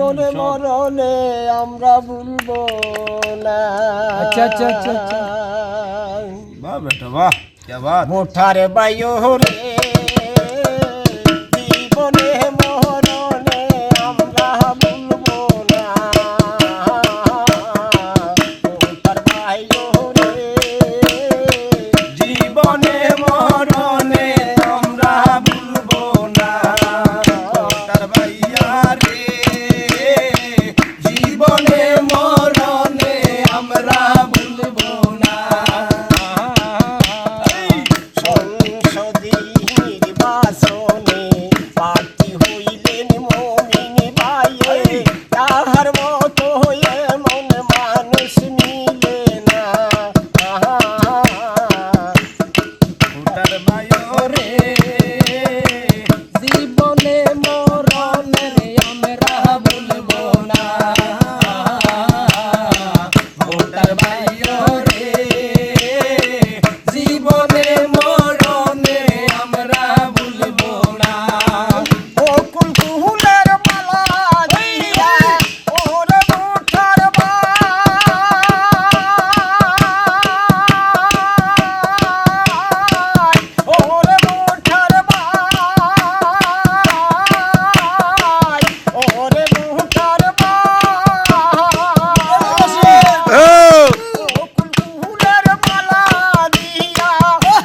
ওরে মরণে আমরা ভুলবো না। আচ্ছা আচ্ছা আচ্ছা আচ্ছা वाह बेटा वाह क्या बात। মোঠার বায়ু রে জীবনে মরণে আমরা ভুলবো না। মোঠার বায়ু রে জীবনে মরণে আমরা ভুলবো না। তার ভাইয়া রে জীবনে মরণে আমরা ভুলবো না। সংসদীর নির্বাচনে প্রার্থী হইলেন মুমিন ভাইয়ে, তাহার মতো এমন মানুষ মিলে না। তার ভাইয়া রে জীবনে মরণে আমরা ভুলবো না। তার ভাইয়া রে জীবনে মরণে আমরা ভুলবো না। বকুল ফুলের মালা দিয়া ওরে মোঠার ভাই, ওরে মোঠার ভাই, ওরে মোঠার ভাই। বকুল ফুলের মালা দিয়া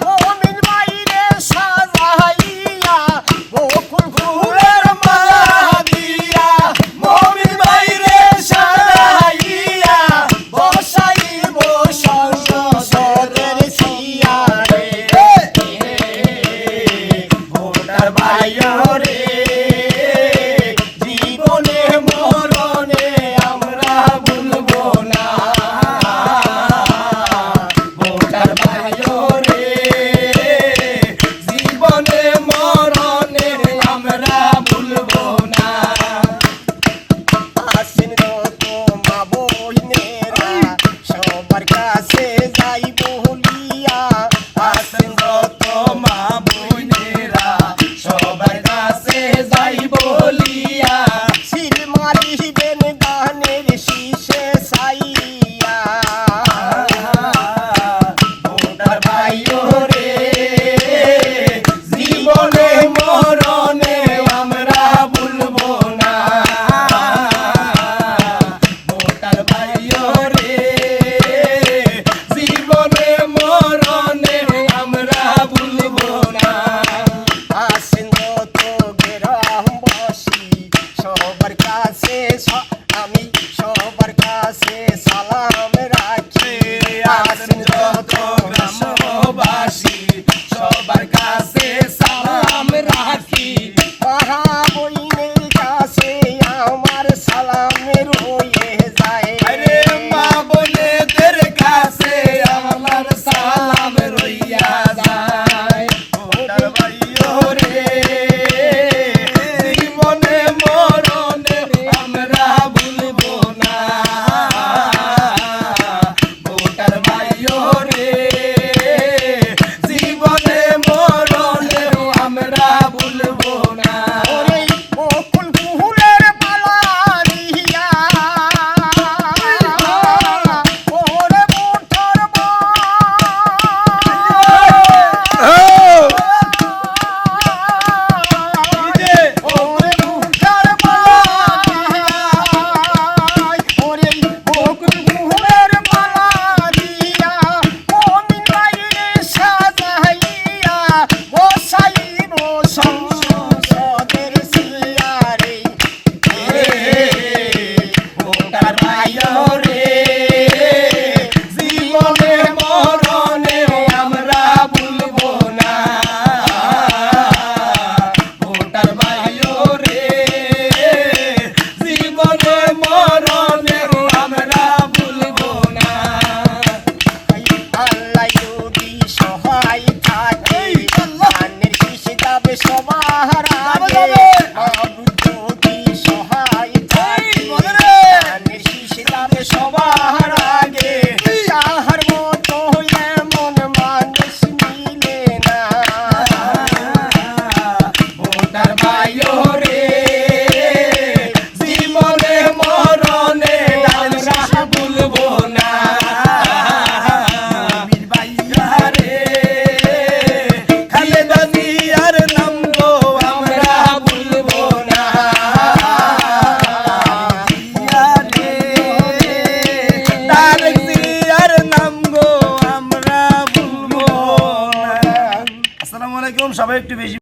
মুমিন ভাইরে সাজাইয়া, বকুল ফুলের মালা দিয়া মমিন ভাইরে সারাইয়া বসাইব সংসদের চেয়ারে। ভোটার ভাইয়া রে জীবনে মরণে আমরা ভুলবো না। ভোটার ভাইয়া রে জীবনে মরণে আমরা ভুলবো না। আসেন যত মা বহিনেরা সবার কাছে যাই বলিয়া, আসেন যত মা বোনেরা সবার কাছে যাই বলিয়া, সিল মারিবেন গানের শীষে ছাইয়া। ভোটার ভাইয়া রে জীবনে মরণে আমরা ভুলবো না। ভোটার ভাইয়া রে জীবনে মরণে আমরা ভুলবো না। আসেন যত গ্রামবাসী সবার কাছে আমি সবার কাছে সালাম রাখি। আসেন যত গ্রামবাসী সবার কাছে সালাম রাখি। পাড়া বইনের কাছে আমার সালাম রয়ে যায়। আরে মা বোনেদের কাছে আমার সালাম রইয়া যায়। ভোটার ভাইয়া রে জীবনে মরণে আমরা ভুলবো না। ভোটার ভাইয়া রে জীবনে মরণে আমরা ভুলবো না। ওরে বকুল ফুলের মালা দিয়া ওরে মোঠার ওরে মোঠার ওরে বকুল ফুলের মালা দিয়া মুমিন ভাইরে সাজাইয়া বসাইব সংসদের চেয়ারে। ভোটার ভাইয়া রে জীবনে মরণে আমরা ভুলবো না। ভোটার ভাইয়া রে জীবনে মরণে আমরা ভুলবো না। আল্লাহ যদি সহায় থাকে গানের শীষ যাবে সবার আগে। মাবুদ যদি সহায় থাকে গানের শীষ যাবে সবার আগে। তাহার মতো এমন মানুষ মিলে না। ভোটার ভাইয়া রে জীবনে সবাই একটু বেশি